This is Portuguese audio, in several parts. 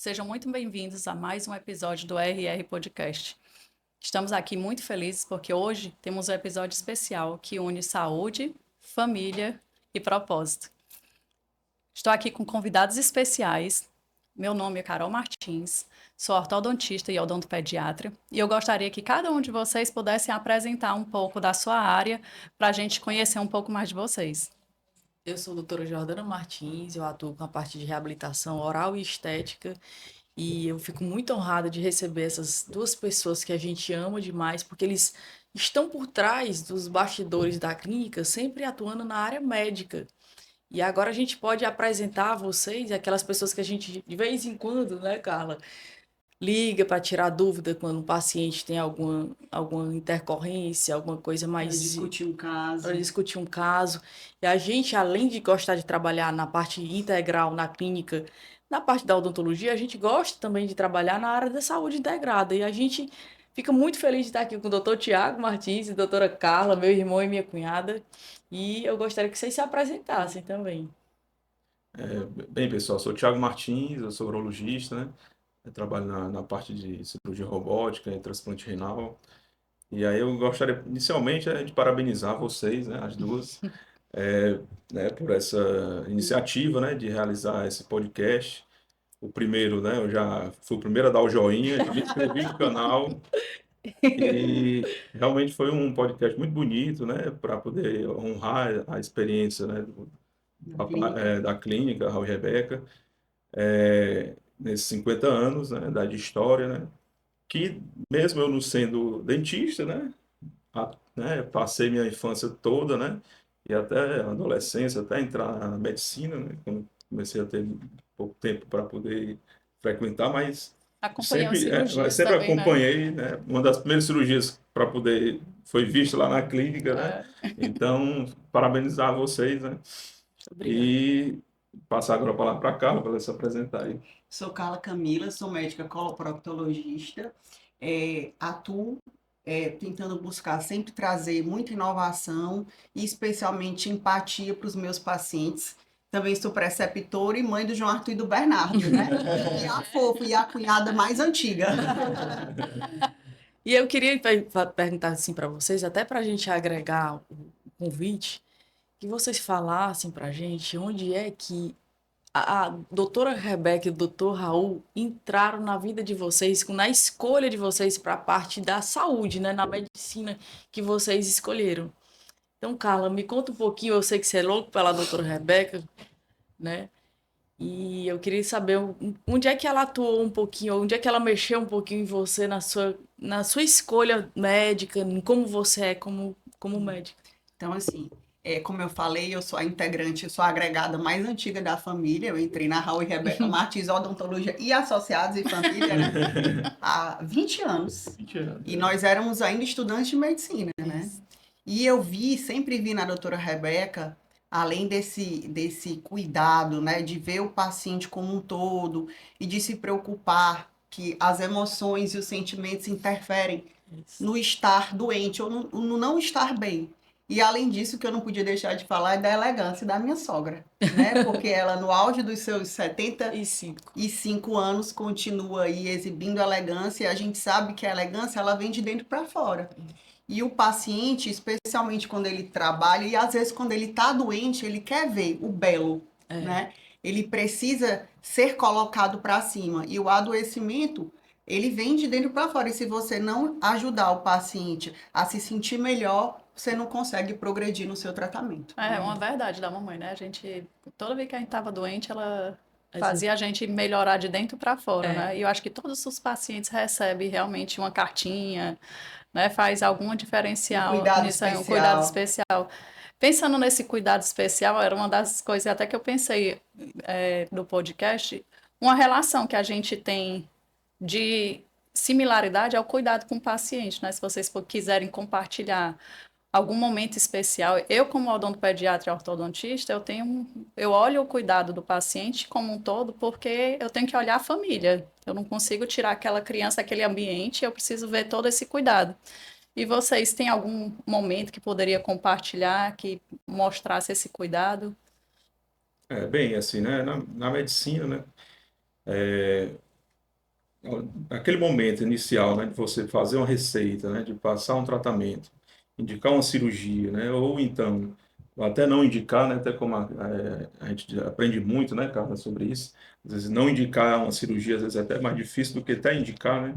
Sejam muito bem-vindos a mais um episódio do RR Podcast. Estamos aqui muito felizes porque hoje temos um episódio especial que une saúde, família e propósito. Estou aqui com convidados especiais. Meu nome é Carol Martins, sou ortodontista e odontopediatra e eu gostaria que cada um de vocês pudessem apresentar um pouco da sua área para a gente conhecer um pouco mais de vocês. Eu sou a doutora Jordana Martins, eu atuo com a parte de reabilitação oral e estética e eu fico muito honrada de receber essas duas pessoas que a gente ama demais, porque eles estão por trás dos bastidores da clínica, sempre atuando na área médica. E agora a gente pode apresentar a vocês aquelas pessoas que a gente, de vez em quando, né, Carla, liga para tirar dúvida quando o paciente tem alguma intercorrência, alguma coisa Para mais discutir um caso. para discutir um caso. E a gente, além de gostar de trabalhar na parte integral, na clínica, na parte da odontologia, a gente gosta também de trabalhar na área da saúde integrada. E a gente fica muito feliz de estar aqui com o doutor Tiago Martins e a doutora Carla, meu irmão e minha cunhada. E eu gostaria que vocês se apresentassem também. Bem, pessoal, sou o Thiago Martins, eu sou urologista, né? Eu trabalho na parte de cirurgia robótica e transplante renal. E aí eu gostaria, inicialmente, de parabenizar vocês, né, as duas, é, né, por essa iniciativa, né, de realizar esse podcast. O primeiro, né, eu já fui o primeiro a dar o joinha, já me inscrevi no canal. E realmente foi um podcast muito bonito, né, para poder honrar a experiência, né, da clínica, Raul e Rebeca, nesses 50 anos, né, de história, né, que mesmo eu não sendo dentista, né, passei minha infância toda, né, e até a adolescência, até entrar na medicina, né, quando comecei a ter pouco tempo para poder frequentar, mas Acompanhando cirurgias sempre também, né? acompanhei, né, uma das primeiras cirurgias para poder foi vista lá na clínica, né, É, então parabenizar vocês, né, Obrigada. e passar agora a palavra para a Carla para ela se apresentar aí. Sou Carla Camila, sou médica coloproctologista, atuo tentando buscar sempre trazer muita inovação e especialmente empatia para os meus pacientes. Também sou preceptora e mãe do João Arthur e do Bernardo, né? E a fofa e a cunhada mais antiga. E eu queria perguntar assim para vocês, até para a gente agregar o convite, que vocês falassem para a gente onde é que a doutora Rebeca e o doutor Raul entraram na vida de vocês, na escolha de vocês para a parte da saúde, né, na medicina que vocês escolheram. Então, Carla, me conta um pouquinho, eu sei que você é louco pela doutora Rebeca, né? E eu queria saber onde é que ela atuou um pouquinho, onde é que ela mexeu um pouquinho em você, na sua escolha médica, em como você é como médica. Então, assim, como eu falei, eu sou a integrante, eu sou a agregada mais antiga da família. Eu entrei na Raul e Rebeca Martins Odontologia e Associados e Família, né? Há 20 anos. 20 anos. E nós éramos ainda estudantes de medicina, né? E eu sempre vi na doutora Rebeca, além desse cuidado, né? De ver o paciente como um todo e de se preocupar que as emoções e os sentimentos interferem no estar doente ou no não estar bem. E além disso, que eu não podia deixar de falar é da elegância da minha sogra, né? Porque ela, no auge dos seus 75 anos, continua aí exibindo elegância, e a gente sabe que a elegância, ela vem de dentro para fora. E o paciente, especialmente quando ele trabalha, e às vezes quando ele está doente, ele quer ver o belo, né? Ele precisa ser colocado para cima. E o adoecimento, ele vem de dentro para fora. E se você não ajudar o paciente a se sentir melhor, você não consegue progredir no seu tratamento. é uma verdade da mamãe, né? A gente, toda vez que a gente estava doente, ela fazia a gente melhorar de dentro para fora, né? E eu acho que todos os pacientes recebem realmente uma cartinha, né? Faz algum diferencial cuidado nisso aí, um especial. cuidado especial. Pensando nesse cuidado especial, era uma das coisas até que eu pensei no podcast, uma relação que a gente tem de similaridade ao cuidado com o paciente, né? Se vocês quiserem compartilhar algum momento especial. Eu, como odontopediatra e ortodontista, eu olho o cuidado do paciente como um todo, porque eu tenho que olhar a família. Eu não consigo tirar aquela criança daquele ambiente, eu preciso ver todo esse cuidado. E vocês têm algum momento que poderia compartilhar, que mostrasse esse cuidado? Bem, assim, né, na medicina, né, aquele momento inicial, né, de você fazer uma receita, né, de passar um tratamento, indicar uma cirurgia, né, ou então até não indicar, né, até como a gente aprende muito, né, Carla, sobre isso. Às vezes não indicar uma cirurgia, às vezes é até mais difícil do que até indicar, né?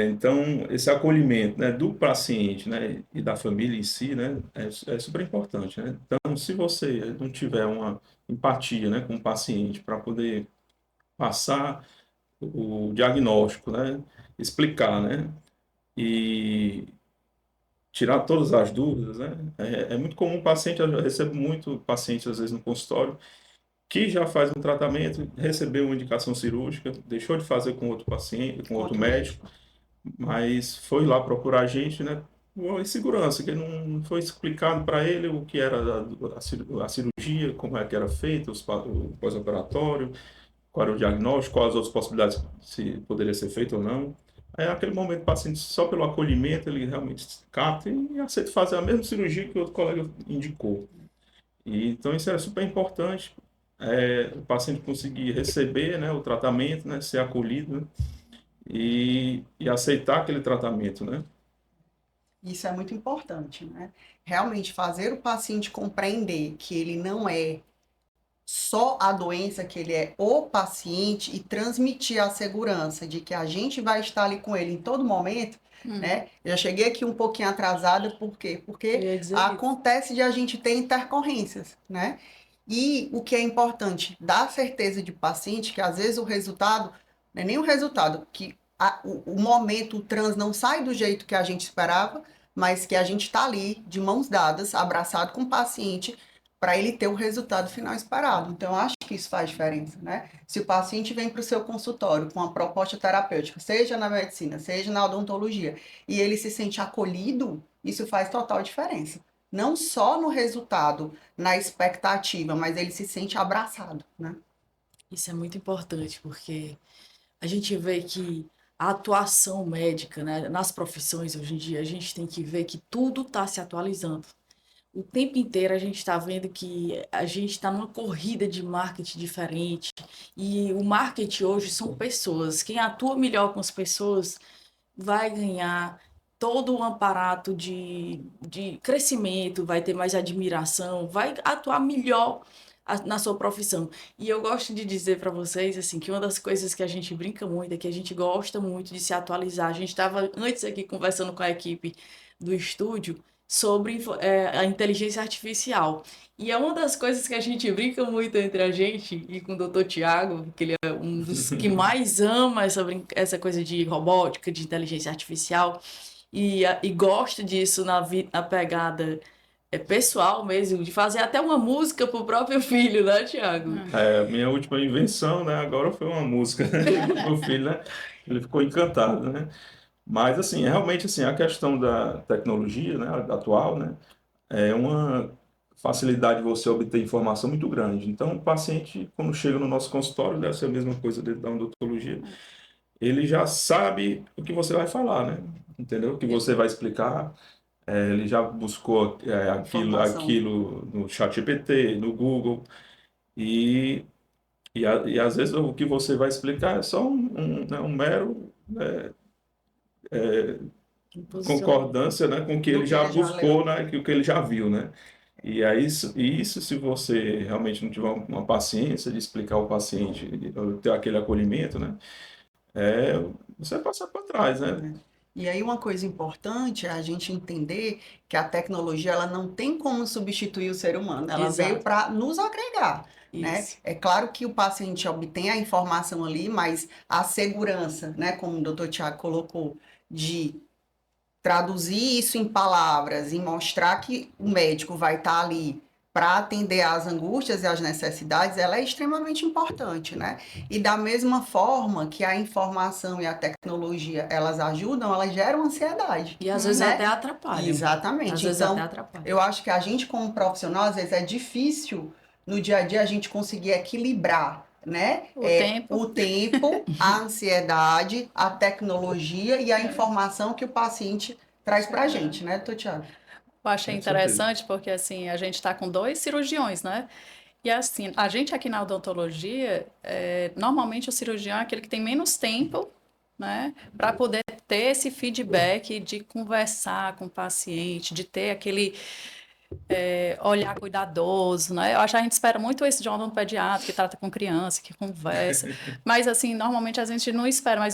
Então, esse acolhimento, né, do paciente, né, e da família em si, né, é super importante, né? Então, se você não tiver uma empatia, né, com o paciente para poder passar o diagnóstico, né, explicar, né, e tirar todas as dúvidas, né, é muito comum o paciente, eu recebo muito paciente, às vezes, no consultório, que já faz um tratamento, recebeu uma indicação cirúrgica, deixou de fazer com outro paciente, com Com outro outro médico, médico. mas foi lá procurar a gente, né? Uma insegurança, que não foi explicado para ele o que era a cirurgia, como é que era feita, o pós-operatório, qual era o diagnóstico, quais as outras possibilidades, se poderia ser feito ou não. Aí, naquele momento, o paciente, só pelo acolhimento, ele realmente capta e aceita fazer a mesma cirurgia que o outro colega indicou. E, então, isso é super importante, o paciente conseguir receber, né, o tratamento, né, ser acolhido, né, e aceitar aquele tratamento, né? Isso é muito importante, né? Realmente fazer o paciente compreender que ele não é só a doença, que ele é o paciente e transmitir a segurança de que a gente vai estar ali com ele em todo momento, né? Eu já cheguei aqui um pouquinho atrasada, por quê? Eu Porque ia dizer isso. acontece de a gente ter intercorrências, né? E o que é importante, dar certeza de paciente que às vezes o resultado, não é nem o resultado, que o momento, o trans não sai do jeito que a gente esperava, mas que a gente está ali de mãos dadas, abraçado com o paciente, para ele ter o resultado final esperado. Então, eu acho que isso faz diferença, né? Se o paciente vem para o seu consultório com uma proposta terapêutica, seja na medicina, seja na odontologia, e ele se sente acolhido, isso faz total diferença. Não só no resultado, na expectativa, mas ele se sente abraçado, né? Isso é muito importante, porque a gente vê que a atuação médica, né, nas profissões hoje em dia, a gente tem que ver que tudo está se atualizando. O tempo inteiro a gente está vendo que a gente está numa corrida de marketing diferente. E o marketing hoje são pessoas. Quem atua melhor com as pessoas vai ganhar todo um aparato de crescimento, vai ter mais admiração, vai atuar melhor na sua profissão. E eu gosto de dizer para vocês assim que uma das coisas que a gente brinca muito é que a gente gosta muito de se atualizar. A gente estava antes aqui conversando com a equipe do estúdio sobre a inteligência artificial. E é uma das coisas que a gente brinca muito entre a gente e com o Dr. Tiago, que ele é um dos que mais ama essa coisa de robótica, de inteligência artificial, e gosta disso na pegada pessoal mesmo, de fazer até uma música pro próprio filho, né, Tiago? Minha última invenção, né, agora foi uma música do meu filho, né? Ele ficou encantado, né? Mas, assim, realmente, assim, a questão da tecnologia, né, atual, né, é uma facilidade de você obter informação muito grande. Então, o paciente, quando chega no nosso consultório, deve ser a mesma coisa dentro da odontologia, ele já sabe o que você vai falar, né? Entendeu? O que você vai explicar. Ele já buscou Informação. aquilo no ChatGPT, no Google, e, e às vezes o que você vai explicar é só né, um mero Posicionamento. concordância, né, com o que Do ele que já ele já buscou, leu. né, que o que ele já viu, né? E isso, se você realmente não tiver uma paciência de explicar ao paciente, ter aquele acolhimento, né, é, você vai passar para trás, né? Né? E aí uma coisa importante é a gente entender que a tecnologia ela não tem como substituir o ser humano, ela veio Exato. para nos agregar, né? Isso. É claro que o paciente obtém a informação ali, mas a segurança, né, como o doutor Tiago colocou, de traduzir isso em palavras e mostrar que o médico vai estar ali para atender às angústias e às necessidades, ela é extremamente importante, né? E da mesma forma que a informação e a tecnologia, elas ajudam, elas geram ansiedade, E às vezes até né? atrapalham. Às Exatamente. vezes até Então, atrapalham. eu acho que a gente como profissional, às vezes é difícil no dia a dia a gente conseguir equilibrar, né? O tempo. O tempo, a ansiedade, a tecnologia e a informação que o paciente traz para a gente, né, doutor Tiago? Eu achei Com certeza. interessante porque assim a gente está com dois cirurgiões, né? E assim, a gente aqui na odontologia, normalmente o cirurgião é aquele que tem menos tempo, né, para poder ter esse feedback de conversar com o paciente, de ter aquele olhar cuidadoso, né? Eu acho que a gente espera muito isso de um odontopediatra que trata com criança, que conversa. Mas, assim, normalmente a gente não espera. Mas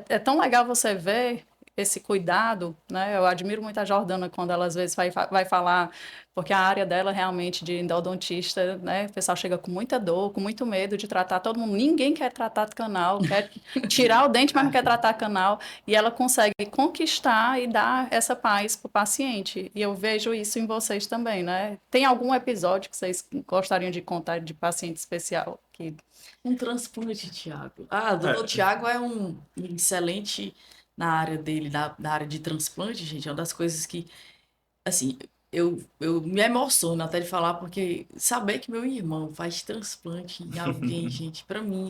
é tão legal você ver esse cuidado, né? Eu admiro muito a Jordana quando ela, às vezes, vai falar, porque a área dela, realmente, de endodontista, né? O pessoal chega com muita dor, com muito medo de tratar todo mundo. Ninguém quer tratar de canal, quer tirar o dente, mas não quer tratar canal. E ela consegue conquistar e dar essa paz para o paciente. E eu vejo isso em vocês também, né? Tem algum episódio que vocês gostariam de contar de paciente especial? Um transplante, Tiago. Ah, o doutor Tiago é um excelente na área dele, na área de transplante, gente. É uma das coisas que, assim, eu me emociono até de falar, porque saber que meu irmão faz transplante em alguém, gente, pra mim,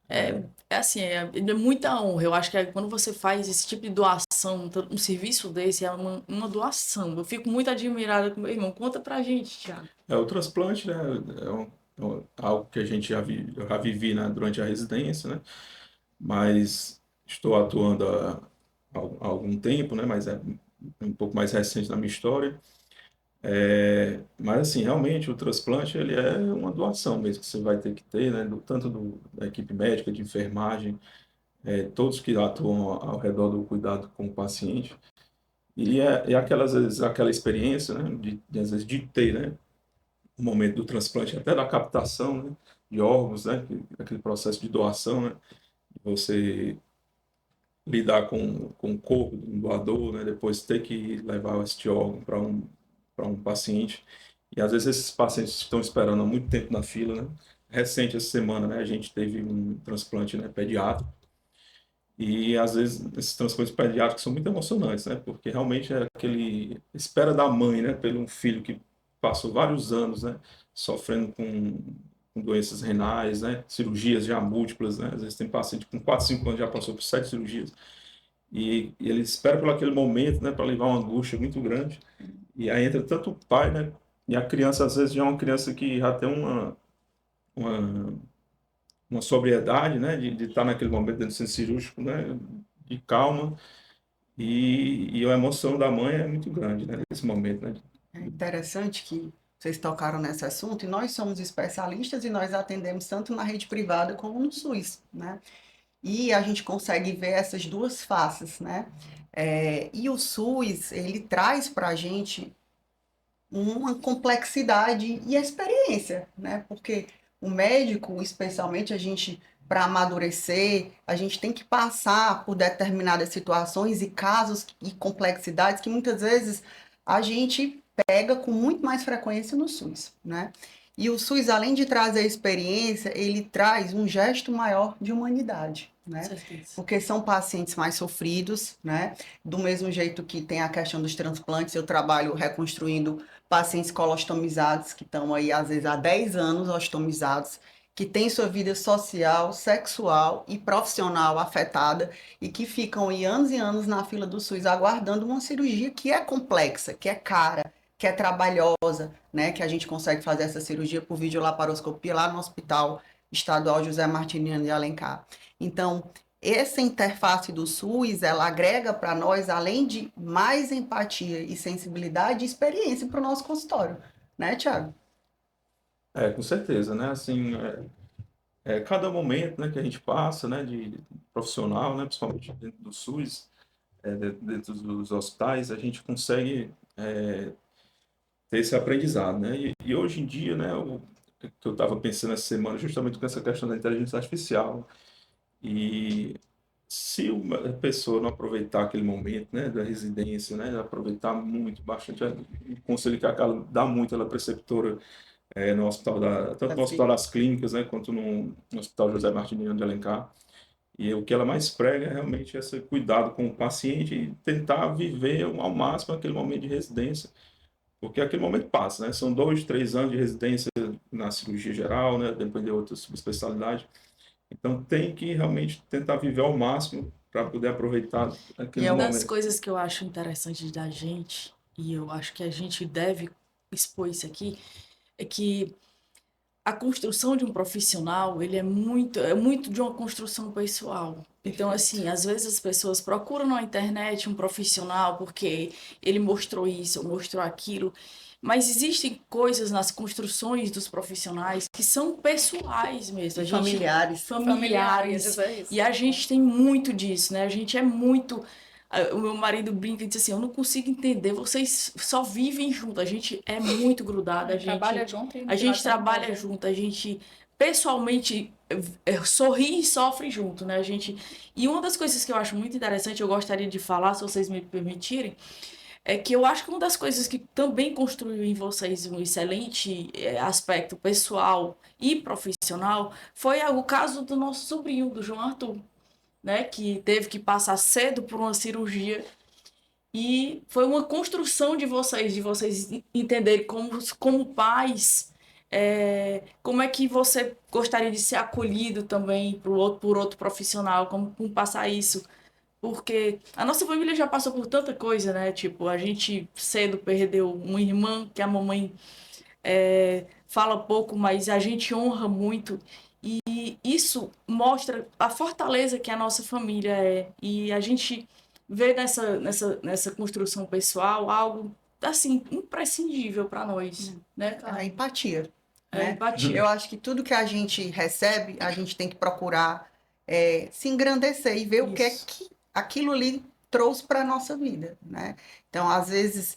é assim, é muita honra. Eu acho que quando você faz esse tipo de doação, um serviço desse, é uma doação. Eu fico muito admirada com meu irmão. Conta pra gente, Tiago. O transplante, né, algo que a gente eu já vivi, né, durante a residência, né, mas estou atuando há algum tempo, né, mas é um pouco mais recente na minha história. Mas assim, realmente o transplante ele é uma doação mesmo que você vai ter que ter, né, tanto da equipe médica, de enfermagem, todos que atuam ao redor do cuidado com o paciente. E aquelas vezes, aquela experiência, né, às vezes de ter, né, o momento do transplante, até da captação, né, de órgãos, né, aquele processo de doação, né, você lidar com o corpo do doador, né, depois ter que levar este órgão para um paciente. E às vezes esses pacientes estão esperando há muito tempo na fila, né. Recente, essa semana, né, a gente teve um transplante, né, pediátrico. E às vezes esses transplantes pediátricos são muito emocionantes, né? Porque realmente é aquele espera da mãe, né? Pelo um filho que passou vários anos, né? Sofrendo com doenças renais, né? Cirurgias já múltiplas, né? Às vezes tem paciente com 4, 5 anos já passou por 7 cirurgias. E ele espera por aquele momento, né? Para levar uma angústia muito grande. E aí entra tanto o pai, né? E a criança, às vezes, já é uma criança que já tem uma uma sobriedade, né, de estar naquele momento dentro do centro cirúrgico, né, de calma, e a emoção da mãe é muito grande, né, nesse momento, né. É interessante que vocês tocaram nesse assunto, e nós somos especialistas e nós atendemos tanto na rede privada como no SUS, né? E a gente consegue ver essas duas faces, né? E o SUS, ele traz para a gente uma complexidade e experiência, né? Porque o médico, especialmente a gente, para amadurecer, a gente tem que passar por determinadas situações e casos e complexidades que muitas vezes a gente pega com muito mais frequência no SUS, né? E o SUS, além de trazer experiência, ele traz um gesto maior de humanidade, né? Certeza. Porque são pacientes mais sofridos, né? Do mesmo jeito que tem a questão dos transplantes, eu trabalho reconstruindo pacientes colostomizados, que estão aí, às vezes, há 10 anos ostomizados, que têm sua vida social, sexual e profissional afetada e que ficam aí anos e anos na fila do SUS aguardando uma cirurgia que é complexa, que é cara, que é trabalhosa, né? Que a gente consegue fazer essa cirurgia por videolaparoscopia lá no Hospital Estadual José Martiniano de Alencar. Então, essa interface do SUS, ela agrega para nós, além de mais empatia e sensibilidade, experiência para o nosso consultório, né, Thiago? Com certeza, né, assim, cada momento, né, que a gente passa, né, de profissional, né, principalmente dentro do SUS, dentro dos hospitais, a gente consegue ter esse aprendizado, né, e hoje em dia, né, o que eu estava pensando essa semana, justamente com essa questão da inteligência artificial, e se uma pessoa não aproveitar aquele momento, né, da residência, né, aproveitar muito, bastante, o conselho que a Carla dá muito, ela é preceptora no hospital tanto no Hospital das Clínicas, né, quanto no Hospital José Martiniano de Alencar, e o que ela mais prega é realmente esse cuidado com o paciente e tentar viver ao máximo aquele momento de residência, porque aquele momento passa, né, são 2, 3 anos de residência na cirurgia geral, né, depois de outras subespecialidades, então tem que realmente tentar viver ao máximo para poder aproveitar E aquele é uma das momento. coisas que eu acho interessante da gente, e eu acho que a gente deve expor isso aqui, é que a construção de um profissional, ele é muito de uma construção pessoal. Então, assim, às vezes as pessoas procuram na internet um profissional porque ele mostrou isso, ou mostrou aquilo, mas existem coisas nas construções dos profissionais que são pessoais mesmo. Familiares. Familiares. É isso. E a gente tem muito disso, né? A gente é muito. O meu marido brinca e diz assim: eu não consigo entender, vocês só vivem juntos. A gente é muito grudado, Trabalha junto e a gente final trabalha de junto, a gente pessoalmente sorri e sofre junto, né? A gente... E uma das coisas que eu acho muito interessante, eu gostaria de falar, se vocês me permitirem, é que eu acho que uma das coisas que também construiu em vocês um excelente aspecto pessoal e profissional foi o caso do nosso sobrinho, do João Arthur, né? Que teve que passar cedo por uma cirurgia e foi uma construção de vocês entenderem como pais, como é que você gostaria de ser acolhido também por outro profissional, como passar isso. Porque a nossa família já passou por tanta coisa, né? Tipo, a gente cedo perdeu uma irmã que a mamãe fala pouco, mas a gente honra muito. E isso mostra a fortaleza que a nossa família é. E a gente vê nessa construção pessoal algo, assim, imprescindível para nós, né, A cara? empatia, É né? empatia. Eu acho que tudo que a gente recebe, a gente tem que procurar se engrandecer e ver o que é Isso. que aquilo ali trouxe para a nossa vida, né? Então, às vezes,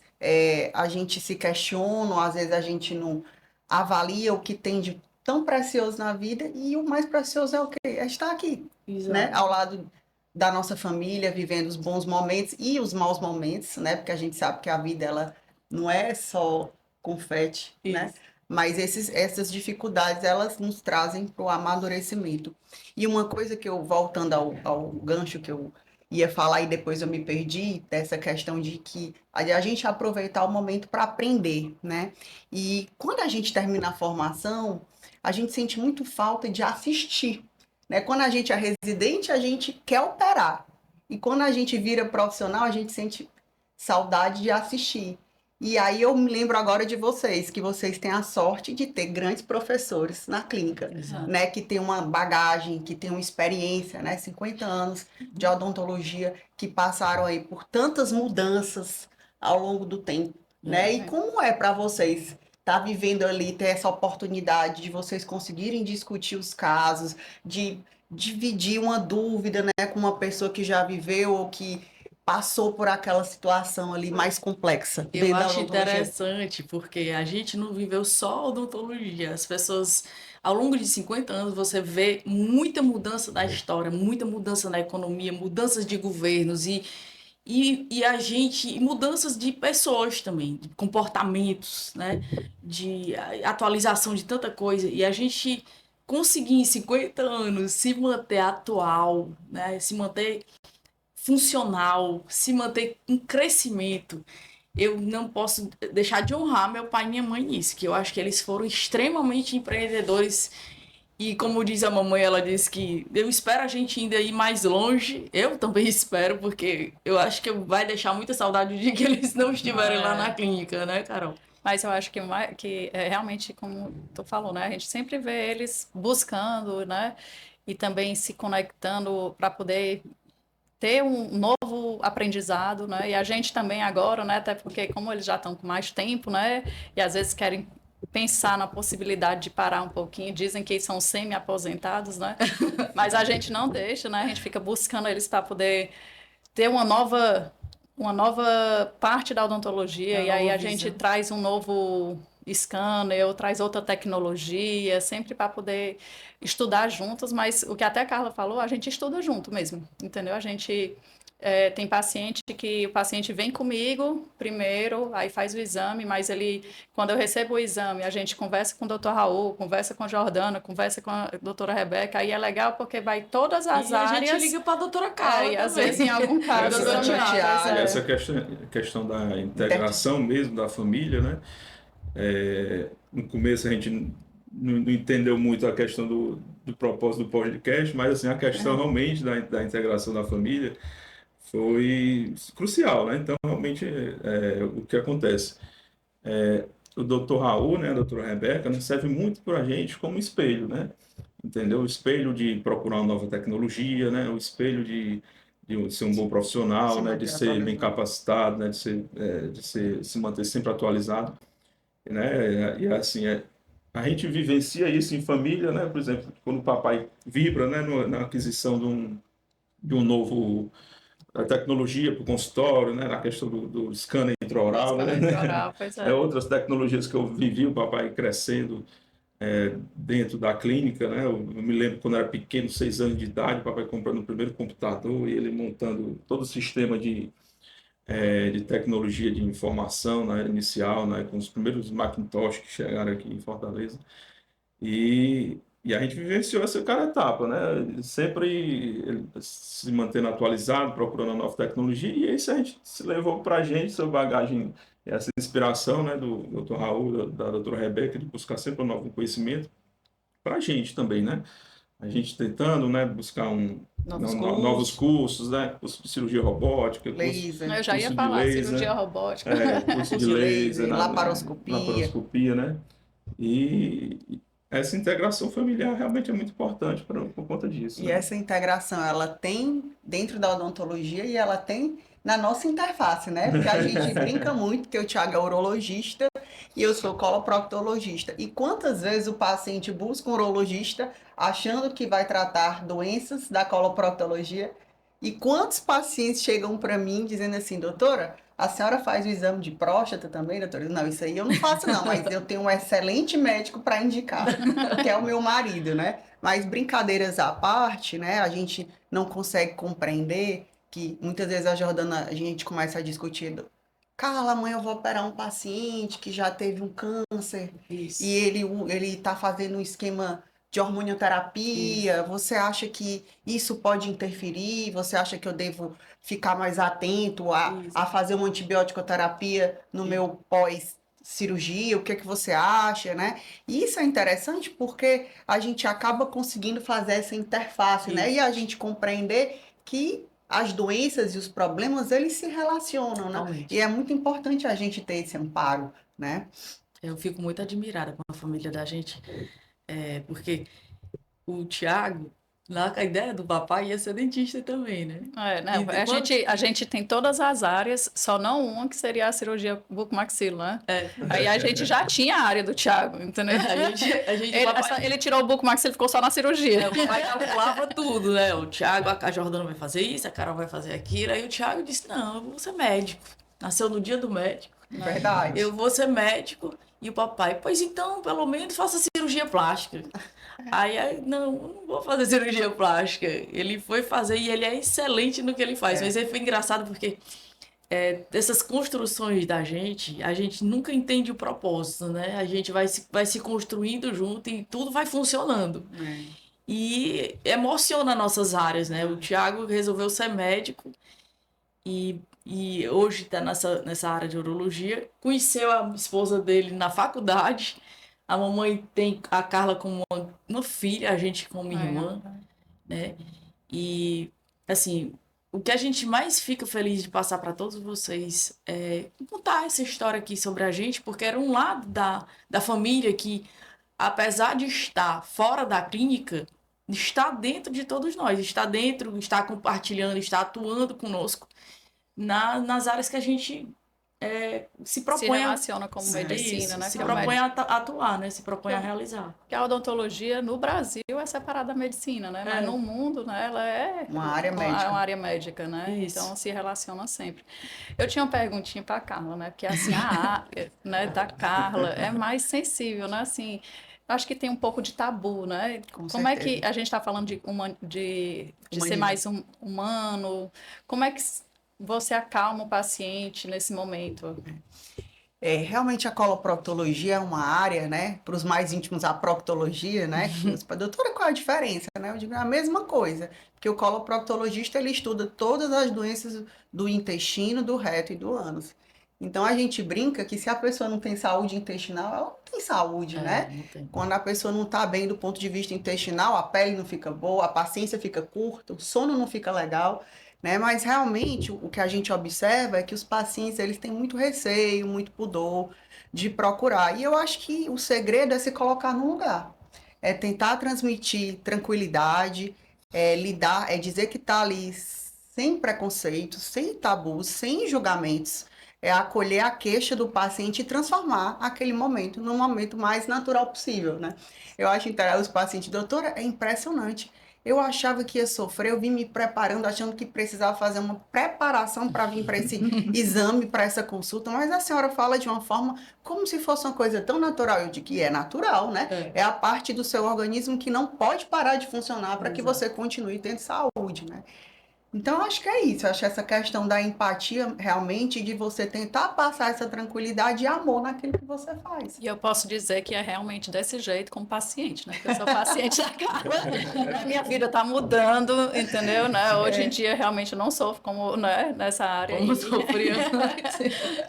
a gente se questiona, ou às vezes a gente não avalia o que tem de tão precioso na vida, e o mais precioso é o quê? É estar aqui, né? Exato. Ao lado da nossa família, vivendo os bons momentos e os maus momentos, né? Porque a gente sabe que a vida, ela não é só confete, né? Isso. Mas essas dificuldades, elas nos trazem para o amadurecimento. E uma coisa que eu, voltando ao gancho que eu ia falar e depois eu me perdi, dessa questão de que a gente aproveitar o momento para aprender, né? E quando a gente termina a formação, a gente sente muito falta de assistir, né? Quando a gente é residente, a gente quer operar. E quando a gente vira profissional, a gente sente saudade de assistir. E aí eu me lembro agora de vocês, que vocês têm a sorte de ter grandes professores na clínica, Exato. né? Que tem uma bagagem, que tem uma experiência, né? 50 anos de odontologia, que passaram aí por tantas mudanças ao longo do tempo, né? E como é para vocês estar vivendo ali, ter essa oportunidade de vocês conseguirem discutir os casos, de dividir uma dúvida, né, com uma pessoa que já viveu ou que passou por aquela situação ali mais complexa Eu dentro da acho odontologia. interessante, porque a gente não viveu só odontologia. As pessoas, ao longo de 50 anos, você vê muita mudança da história, muita mudança na economia, mudanças de governos e a gente, e mudanças de pessoas também, de comportamentos, né? De atualização de tanta coisa. E a gente conseguir em 50 anos se manter atual, né? Se manter funcional, se manter em crescimento, eu não posso deixar de honrar meu pai e minha mãe nisso, que eu acho que eles foram extremamente empreendedores. E como diz a mamãe, ela diz que eu espero a gente ainda ir mais longe. Eu também espero, porque eu acho que vai deixar muita saudade de que eles não estiverem lá na clínica, né, Carol? Mas eu acho que é realmente, como tu falou, né? A gente sempre vê eles buscando, né? E também se conectando para poder ter um novo aprendizado, né? E a gente também agora, né? Até porque como eles já estão com mais tempo, né? E às vezes querem pensar na possibilidade de parar um pouquinho, dizem que são semi-aposentados, né? Mas a gente não deixa, né? A gente fica buscando eles para poder ter uma nova parte da odontologia, Uma e aí nova a gente visão. traz um novo scanner, ou traz outra tecnologia, sempre para poder estudar juntos, mas o que até a Carla falou, a gente estuda junto mesmo, entendeu? A gente tem paciente que o paciente vem comigo primeiro, aí faz o exame, mas ele, quando eu recebo o exame, a gente conversa com o doutor Raul, conversa com a Jordana, conversa com a doutora Rebeca, aí é legal porque vai todas as E a gente áreas. liga para a doutora Carla E às também. vezes, em algum caso, Essa- também. Tiago. Pois é. Essa questão da integração mesmo da família, né? No começo a gente não entendeu muito a questão do propósito do podcast, mas assim, a questão realmente da integração da família foi crucial, né? Então, realmente, o que acontece? o doutor Raul, né, a doutora Rebeca, né, serve muito para a gente como espelho, né? Entendeu? O espelho de procurar uma nova tecnologia, né? O espelho de ser um bom profissional, Se né? De manter ser bem atualizado. capacitado, né? Se manter sempre atualizado, né? E assim, a gente vivencia isso em família, né? Por exemplo, quando o papai vibra, né? Na aquisição de um novo a tecnologia para o consultório, né? Na questão do scanner intraoral, Scanner né? intraoral, pois É é. outras tecnologias que eu vivi o papai crescendo dentro da clínica, né? Eu me lembro quando eu era pequeno, 6 anos de idade, o papai comprando o primeiro computador e ele montando todo o sistema de tecnologia de informação na era inicial, né? Com os primeiros Macintosh que chegaram aqui em Fortaleza. E a gente vivenciou essa cada etapa, né? Sempre se mantendo atualizado, procurando nova tecnologia, e isso a gente se levou para a gente, essa bagagem, essa inspiração, né, do Dr. Raul, da doutora Rebeca, de buscar sempre um novo conhecimento para a gente também, né? A gente tentando, né, buscar Novos novos cursos, cursos, né? Curso de cirurgia robótica, laser, Eu já ia curso de falar, laser, cirurgia robótica. curso de curso de laser, laser, laparoscopia. laparoscopia, né? E essa integração familiar realmente é muito importante por conta disso, E né? essa integração, ela tem dentro da odontologia e ela tem na nossa interface, né? Porque a gente brinca muito que o Thiago é urologista e eu sou coloproctologista. E quantas vezes o paciente busca um urologista achando que vai tratar doenças da coloproctologia? E quantos pacientes chegam para mim dizendo assim, doutora, a senhora faz o exame de próstata também, doutora? Não, isso aí eu não faço não, mas eu tenho um excelente médico para indicar, que é o meu marido, né? Mas brincadeiras à parte, né? A gente não consegue compreender que muitas vezes a Jordana, a gente começa a discutir. Carla, amanhã eu vou operar um paciente que já teve um câncer Isso. e ele está fazendo um esquema de hormonioterapia. Você acha que isso pode interferir? Você acha que eu devo ficar mais atento Isso. a fazer uma antibiótico-terapia no meu pós-cirurgia? O que é que você acha, né? E isso é interessante porque a gente acaba conseguindo fazer essa interface, né? E a gente compreender que as doenças e os problemas, eles se relacionam, né? E Totalmente. é muito importante a gente ter esse amparo, né? Eu fico muito admirada com a família da gente, porque o Thiago, lá com a ideia do papai, ia ser dentista também, né? É, né? E quando... A gente tem todas as áreas, só não uma que seria a cirurgia bucomaxilo, né? Aí a gente já tinha a área do Thiago, entendeu? o papai, Ele tirou o bucomaxilo e ficou só na cirurgia. o papai calculava tudo, né? O Thiago, a Jordana vai fazer isso, a Carol vai fazer aquilo. Aí o Thiago disse, não, eu vou ser médico. Nasceu no dia do médico. Verdade. Eu vou ser médico. E o papai, pois então, pelo menos faça cirurgia plástica. Não, não vou fazer cirurgia plástica. Ele foi fazer e ele é excelente no que ele faz. Mas aí foi engraçado porque dessas construções da gente, a gente nunca entende o propósito, né? A gente vai se construindo junto e tudo vai funcionando. E emociona nossas áreas, né? O Thiago resolveu ser médico e hoje está nessa área de urologia. Conheceu a esposa dele na faculdade. A mamãe tem a Carla como uma filha, a gente como irmã, né? E, assim, o que a gente mais fica feliz de passar para todos vocês é contar essa história aqui sobre a gente, porque era um lado da família que, apesar de estar fora da clínica, está dentro de todos nós, está dentro, está compartilhando, está atuando conosco nas áreas que a gente se Se propõe relaciona como medicina, né? se Que é o propõe médico. a atuar, né? Se propõe a realizar. Porque a odontologia no Brasil é separada da medicina, né? Mas no mundo, né, ela é Uma área uma médica. área médica, né? Isso. Então se relaciona sempre. Eu tinha uma perguntinha para a Carla, né? Porque assim, a área, né, da Carla é mais sensível, né? Assim, acho que tem um pouco de tabu, né? Com Como é que certeza. a gente está falando de ser Humaniza. mais humano? Como é que você acalma o paciente nesse momento? Realmente a coloproctologia é uma área, né? Para os mais íntimos, a proctologia, né? Doutora, qual é a diferença, né? Eu digo, é a mesma coisa. Porque o coloproctologista, ele estuda todas as doenças do intestino, do reto e do ânus. Então a gente brinca que se a pessoa não tem saúde intestinal, ela não tem saúde, né? Não tem. Quando a pessoa não está bem do ponto de vista intestinal, a pele não fica boa, a paciência fica curta, o sono não fica legal, né? Mas realmente o que a gente observa é que os pacientes eles têm muito receio, muito pudor de procurar. E eu acho que o segredo é se colocar no lugar, é tentar transmitir tranquilidade, é lidar, é dizer que está ali sem preconceitos, sem tabus, sem julgamentos. É acolher a queixa do paciente e transformar aquele momento num momento mais natural possível, né? Eu acho os pacientes, doutora, é impressionante. Eu achava que ia sofrer, eu vim me preparando, achando que precisava fazer uma preparação para vir para esse exame, para essa consulta, mas a senhora fala de uma forma como se fosse uma coisa tão natural. Eu digo que é natural, né? É a parte do seu organismo que não pode parar de funcionar para que você continue tendo saúde, né? Então, eu acho que é isso. Eu acho essa questão da empatia, realmente, de você tentar passar essa tranquilidade e amor naquilo que você faz. E eu posso dizer que é realmente desse jeito com o paciente, né? Porque eu sou paciente da casa, a minha vida está mudando, entendeu? Né? Hoje em dia, realmente, eu não sofro como, né, nessa área. Como aí. sofria.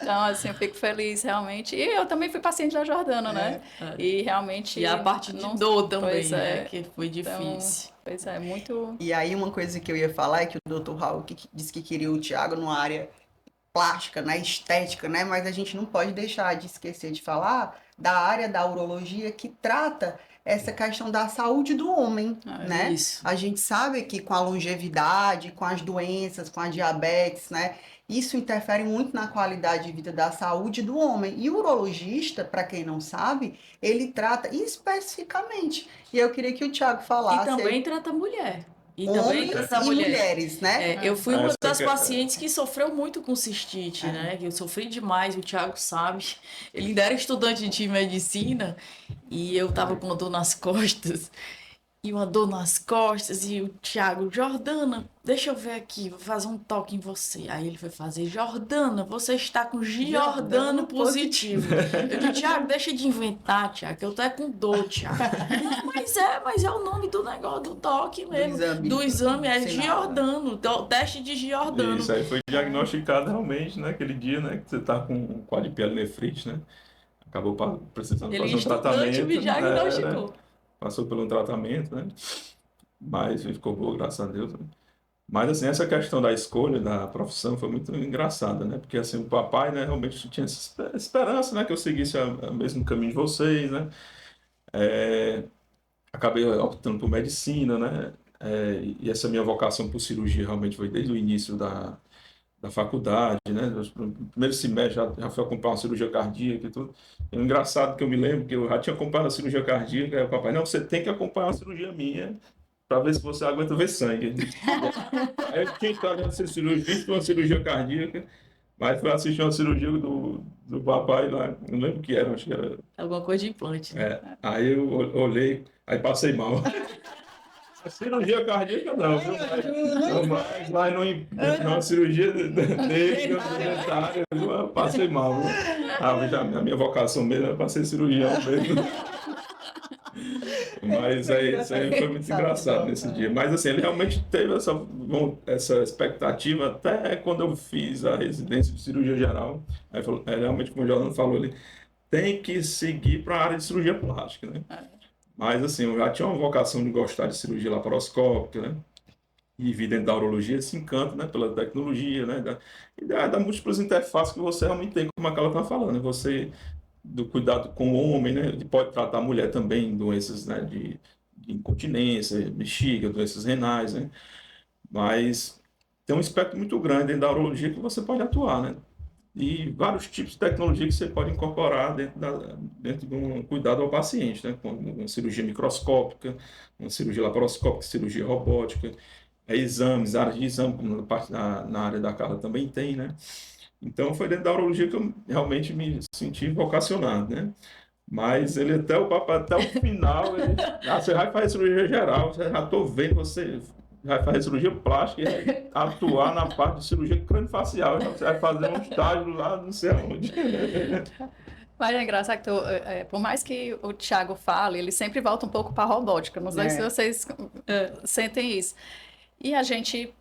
Então, assim, eu fico feliz, realmente. E eu também fui paciente da Jordana, né? E realmente... E a parte de dor também, né? Que foi difícil. Pois é, muito... E aí, uma coisa que eu ia falar é que o Dr. Raul disse que queria o Thiago numa área plástica, né, estética, né, mas a gente não pode deixar de esquecer de falar da área da urologia que trata essa questão da saúde do homem, né? Isso. A gente sabe que com a longevidade, com as doenças, com a diabetes, né, isso interfere muito na qualidade de vida da saúde do homem. E o urologista, para quem não sabe, ele trata especificamente. E eu queria que o Thiago falasse. E também trata mulher. E Homens também trata e mulher. mulheres, né? Eu fui uma Essa das que é- pacientes que sofreu muito com cistite, né? Que eu sofri demais, o Thiago sabe. Ele ainda era estudante de medicina e eu tava com uma dor nas costas. E uma dor nas costas, e o Thiago, Jordana, deixa eu ver aqui, vou fazer um toque em você. Aí ele foi fazer, Jordana, você está com Giordano positivo. Eu disse, Thiago, deixa de inventar, Thiago, que eu tô com dor, Thiago. Mas é o nome do negócio, do toque mesmo. Do exame é Giordano, teste de Giordano. Isso aí foi diagnosticado realmente naquele dia, né? Que você tá com quadripielonefrite, né? Acabou precisando Ele fazer um tratamento. me diagnosticou. Né? Passou por um tratamento, né? Mas ficou boa, graças a Deus. Né? Mas, assim, essa questão da escolha da profissão foi muito engraçada, né? Porque, assim, o papai, né, realmente tinha essa esperança, né? Que eu seguisse o mesmo caminho de vocês, né? Acabei optando por medicina, né? E essa minha vocação por cirurgia realmente foi desde o início da faculdade, né? No primeiro semestre já fui acompanhar uma cirurgia cardíaca e tudo. É engraçado que eu me lembro que eu já tinha acompanhado a cirurgia cardíaca, aí o papai, não, você tem que acompanhar uma cirurgia minha para ver se você aguenta ver sangue. Aí eu tinha estado nessa cirurgia, fiz uma cirurgia cardíaca, mas fui assistir uma cirurgia do papai lá, não lembro o que era, acho que era... Alguma coisa de implante, né? Aí eu olhei, aí passei mal. A cirurgia cardíaca não, mas lá numa cirurgia dentária, eu passei mal. A minha vocação mesmo é para ser cirurgião mesmo. Mas isso aí foi muito engraçado nesse dia. Mas assim, ele realmente teve essa expectativa até quando eu fiz a residência de cirurgia geral. Aí falou, realmente, como o Jordan falou ali, tem que seguir para a área de cirurgia plástica, né? Mas, assim, eu já tinha uma vocação de gostar de cirurgia laparoscópica, né? E vi dentro da urologia esse encanto, né? Pela tecnologia, né? Da múltiplas interfaces que você realmente tem, como aquela está falando, né? Você, do cuidado com o homem, né? Ele pode tratar a mulher também, doenças, né? De incontinência, bexiga, doenças renais, né? Mas tem um espectro muito grande dentro da urologia que você pode atuar, né? E vários tipos de tecnologia que você pode incorporar dentro de um cuidado ao paciente, né? Com uma cirurgia microscópica, uma cirurgia laparoscópica, cirurgia robótica, exames, áreas de exame, como na área da Carla também tem, né? Então foi dentro da urologia que eu realmente me senti vocacionado, né? Mas ele até o final, você vai fazer cirurgia geral, já estou vendo você vai fazer cirurgia plástica e vai atuar na parte de cirurgia craniofacial. Então você vai fazer um estágio lá, não sei aonde. Mas é engraçado que por mais que o Thiago fale, ele sempre volta um pouco para a robótica. Não sei se vocês sentem isso. E a gente,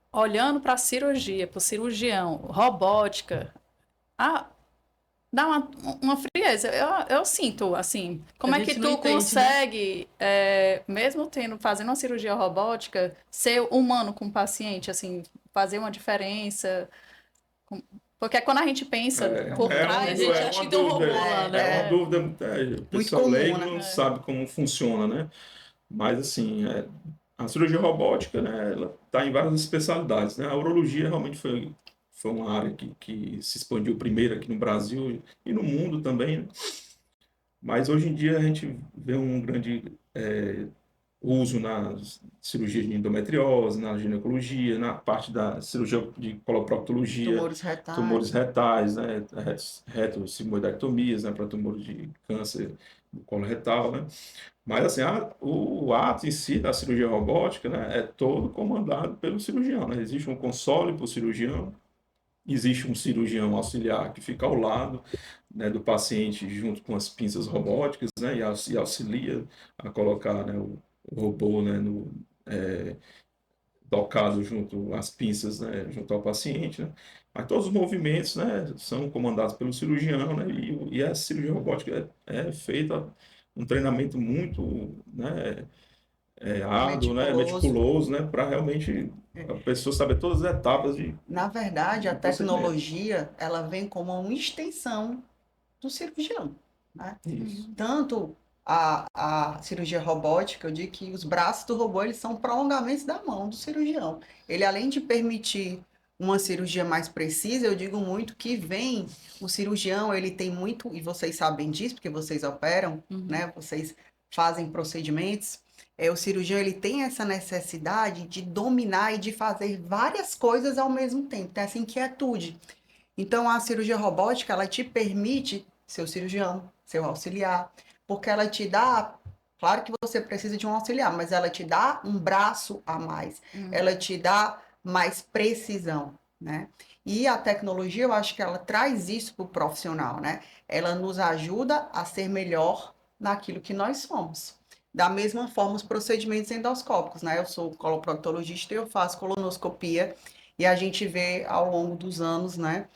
olhando para a cirurgia, para o cirurgião, robótica, Ah, dá uma frieza. Eu sinto, assim, como A é que gente não tu entende, né? consegue, mesmo fazendo uma cirurgia robótica, ser humano com o paciente, assim, fazer uma diferença? Com- Porque quando a gente pensa por A trás, gente acha que tem um robô lá, é uma né? dúvida, o Muito pessoal comum, leigo né? não sabe como funciona, né? Mas assim, a cirurgia robótica, né, ela está em várias especialidades, né? A urologia realmente foi uma área que se expandiu primeiro aqui no Brasil e no mundo também, né? Mas hoje em dia a gente vê um grande uso nas cirurgias de endometriose, na ginecologia, na parte da cirurgia de coloproctologia, Tumores retais. tumores retais, né, retossigmoidectomias, né, para tumores de câncer do colo retal, né. Mas assim, o ato em si da cirurgia robótica, né, é todo comandado pelo cirurgião, né. Existe um console para o cirurgião, existe um cirurgião auxiliar que fica ao lado, né, do paciente junto com as pinças robóticas, né, e auxilia a colocar, né, o robô, né, docado junto às pinças, né, junto ao paciente, né. Mas todos os movimentos, né, são comandados pelo cirurgião, né, e a cirurgia robótica é feita um treinamento muito, né, árduo, né, Meticuloso. meticuloso, né, para realmente a pessoa saber todas as etapas Na verdade, a do procedimento. tecnologia, ela vem como uma extensão do cirurgião, né? Isso. Tanto a cirurgia robótica, eu digo que os braços do robô, eles são prolongamentos da mão do cirurgião. Ele, além de permitir uma cirurgia mais precisa, eu digo muito que vem, o cirurgião, ele tem muito, e vocês sabem disso, porque vocês operam, né? Vocês fazem procedimentos. O cirurgião, ele tem essa necessidade de dominar e de fazer várias coisas ao mesmo tempo, tem essa inquietude. Então, a cirurgia robótica, ela te permite ser o cirurgião, seu auxiliar, porque ela te dá, claro que você precisa de um auxiliar, mas ela te dá um braço a mais, ela te dá mais precisão, né? E a tecnologia, eu acho que ela traz isso para o profissional, né? Ela nos ajuda a ser melhor naquilo que nós somos. Da mesma forma, os procedimentos endoscópicos, né? Eu sou coloproctologista e eu faço colonoscopia, e a gente vê ao longo dos anos, né?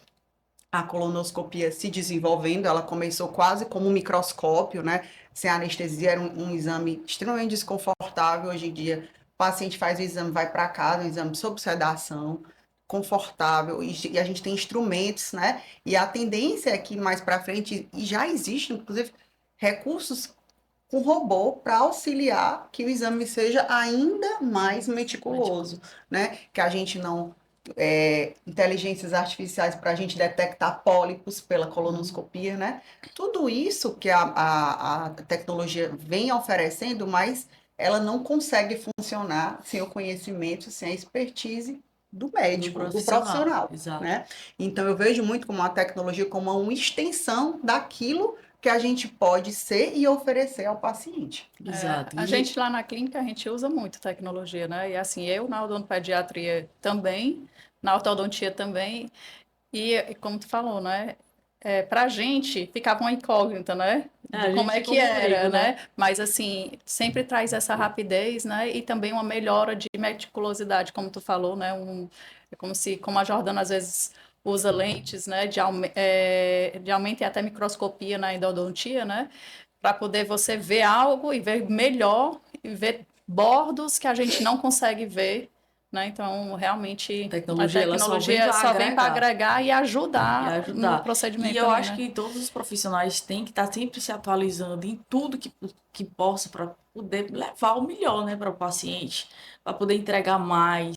A colonoscopia se desenvolvendo, ela começou quase como um microscópio, né? Sem anestesia, era um exame extremamente desconfortável. Hoje em dia, o paciente faz o exame, vai para casa, um exame sob sedação, confortável, e a gente tem instrumentos, né? E a tendência é que mais para frente, e já existe, inclusive, recursos com robô para auxiliar que o exame seja ainda mais meticuloso, né? Que a gente não inteligências artificiais para a gente detectar pólipos pela colonoscopia, né? Tudo isso que a tecnologia vem oferecendo, mas ela não consegue funcionar sem o conhecimento, sem a expertise do Do médico, do profissional, profissional, exato. né? Então eu vejo muito como a tecnologia como uma extensão daquilo que a gente pode ser e oferecer ao paciente. Exato. A gente lá na clínica, a gente usa muito tecnologia, né? E assim, eu na odontopediatria também, na ortodontia também, e como tu falou, né? Pra gente ficava uma incógnita, né? De A como é gente que como era, leigo, né? né? Mas assim, sempre traz essa rapidez, né? E também uma melhora de meticulosidade, como tu falou, né? É como se, como a Jordana às vezes usa lentes, né? De aumento e até microscopia na endodontia, né? Para poder você ver algo e ver melhor e ver bordos que a gente não consegue ver, né? Então, realmente, a Tecnologia, ela só vem tecnologia para só vem para agregar agregar e e ajudar no ajudar. E procedimento eu também, acho né? que todos os profissionais têm que estar sempre se atualizando em tudo que possa para poder levar o melhor, né, para o paciente, para poder entregar mais,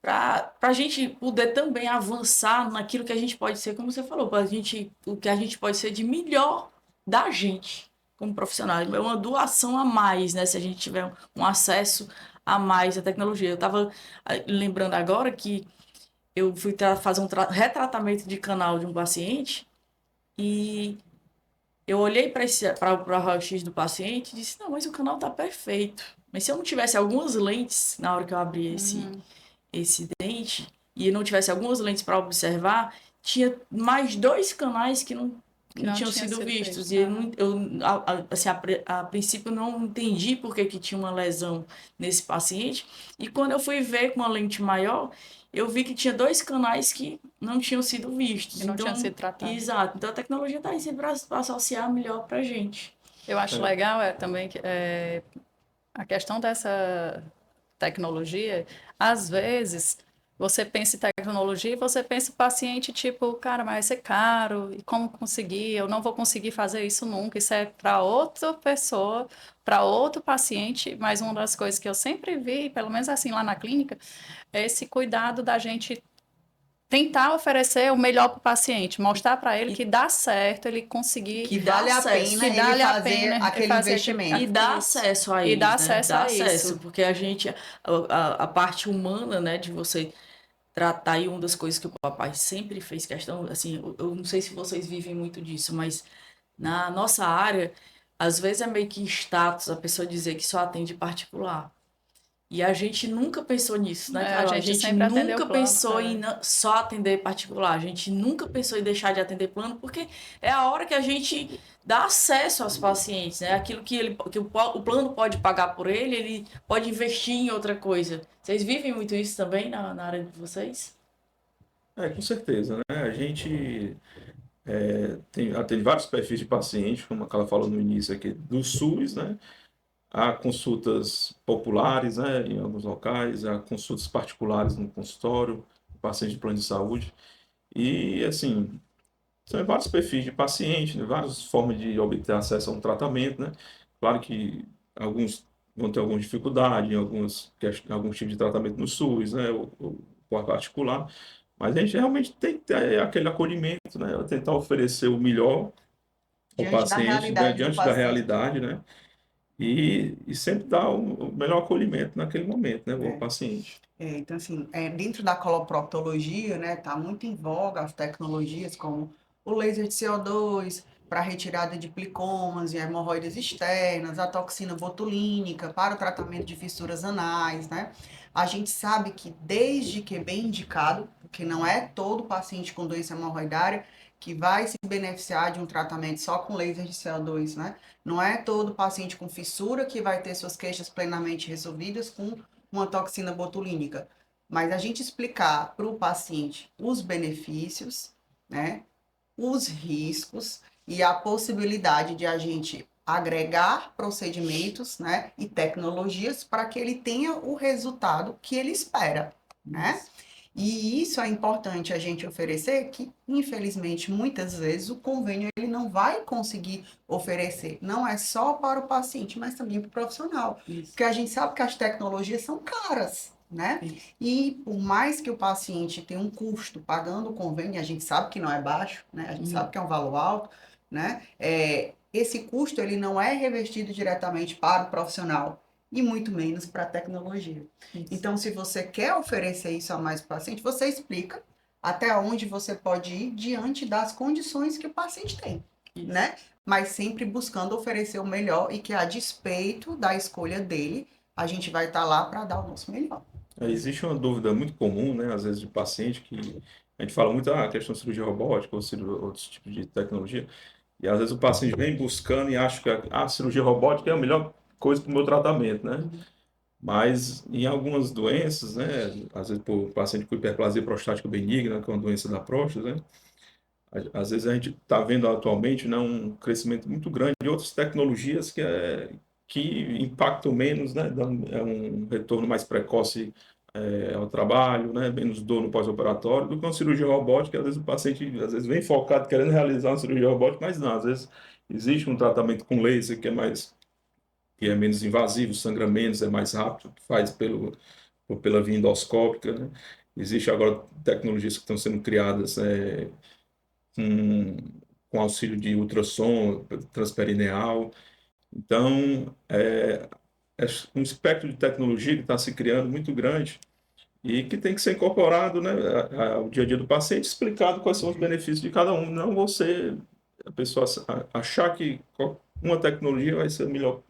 para a gente poder também avançar naquilo que a gente pode ser, como você falou, para a gente, o que a gente pode ser de melhor da gente como profissional. É uma doação a mais, né, se a gente tiver um acesso a mais à tecnologia. Eu estava lembrando agora que eu fui fazer um retratamento de canal de um paciente e eu olhei para o raio-x do paciente e disse, não, mas o canal tá perfeito. Mas se eu não tivesse algumas lentes na hora que eu abri esse dente e não tivesse algumas lentes para observar, tinha mais dois canais que que Não tinham tinha sido sido vistos. visto. E assim, a princípio não entendi por que que tinha uma lesão nesse paciente. E quando eu fui ver com uma lente maior, eu vi que tinha 2 canais que não tinham sido vistos. E não tinha Então, sido tratado. exato. Então a tecnologia está aí sempre para associar melhor para a gente. Eu acho É. legal também que a questão dessa tecnologia, às vezes você pensa em tecnologia e você pensa o paciente tipo, cara, mas vai ser caro, e como conseguir? Eu não vou conseguir fazer isso nunca. Isso é para outra pessoa, para outro paciente, mas uma das coisas que eu sempre vi, pelo menos assim lá na clínica, é esse cuidado da gente tentar oferecer o melhor para o paciente, mostrar para ele E que dá certo, ele conseguir Que dá vale a acesso. pena que ele dá-lhe a fazer pena aquele fazer E investimento. dá isso. acesso a E dá eles, né? acesso Dá a acesso, isso. porque a parte humana, né, de você tratar, e uma das coisas que o papai sempre fez questão, assim, eu não sei se vocês vivem muito disso, mas na nossa área, às vezes é meio que status a pessoa dizer que só atende particular. E a gente nunca pensou nisso, né, A Carol? A gente gente sempre atendeu nunca o plano. pensou em só atender particular. A gente nunca pensou em deixar de atender plano, porque é a hora que a gente dá acesso aos pacientes, né? Aquilo que o plano pode pagar por ele, ele pode investir em outra coisa. Vocês vivem muito isso também na área de vocês? Com certeza, né? A gente atende vários perfis de pacientes, como ela falou no início aqui, do SUS, né? Há consultas populares, né, em alguns locais, há consultas particulares no consultório, paciente de plano de saúde. E, assim, são vários perfis de paciente, né, várias formas de obter acesso a um tratamento, né? Claro que alguns vão ter alguma dificuldade em alguns tipos de tratamento no SUS, né, ou particular, mas a gente realmente tem que ter aquele acolhimento, né, tentar oferecer o melhor ao Diante da paciente, né, realidade do diante da paciente, realidade, né? E sempre dar o melhor acolhimento naquele momento, né, ao né? paciente. Então, assim, dentro da coloproctologia, né, tá muito em voga as tecnologias como o laser de CO2 para retirada de plicomas e hemorroidas externas, a toxina botulínica para o tratamento de fissuras anais, né? A gente sabe que desde que bem indicado, porque não é todo paciente com doença hemorroidária que vai se beneficiar de um tratamento só com laser de CO2, né? Não é todo paciente com fissura que vai ter suas queixas plenamente resolvidas com uma toxina botulínica, mas a gente explicar para o paciente os benefícios, né, os riscos e a possibilidade de a gente agregar procedimentos, né, e tecnologias para que ele tenha o resultado que ele espera, né? E isso é importante a gente oferecer, que infelizmente muitas vezes o convênio ele não vai conseguir oferecer, não é só para o paciente, mas também para o profissional, Isso. porque a gente sabe que as tecnologias são caras, né? Isso. E por mais que o paciente tenha um custo pagando o convênio, a gente sabe que não é baixo, né? A gente sabe que é um valor alto, né? Esse custo ele não é revestido diretamente para o profissional e muito menos para a tecnologia. Isso. Então, se você quer oferecer isso a mais paciente, você explica até onde você pode ir diante das condições que o paciente tem, Isso. né? Mas sempre buscando oferecer o melhor e que a despeito da escolha dele, a gente vai estar lá para dar o nosso melhor. Existe uma dúvida muito comum, né, às vezes de paciente, que a gente fala muito a questão de cirurgia robótica ou outros tipos de tecnologia, e às vezes o paciente vem buscando e acha que a cirurgia robótica é a melhor coisa para o meu tratamento, né? Mas em algumas doenças, né, às vezes por paciente com hiperplasia prostática benigna, que é uma doença da próstata, né, às vezes a gente está vendo atualmente, né, um crescimento muito grande de outras tecnologias que impactam menos, né, dão um retorno mais precoce ao trabalho, né, menos dor no pós-operatório, do que uma cirurgia robótica. Às vezes o paciente às vezes vem focado querendo realizar uma cirurgia robótica, mas não, às vezes existe um tratamento com laser que é menos invasivo, sangra menos, é mais rápido, faz pela via endoscópica, né? Existe agora tecnologias que estão sendo criadas com, com auxílio de ultrassom transperineal. Então, é um espectro de tecnologia que está se criando muito grande e que tem que ser incorporado, né, ao dia a dia do paciente, explicado quais são os benefícios de cada um. Não você, a pessoa achar que uma tecnologia vai ser melhor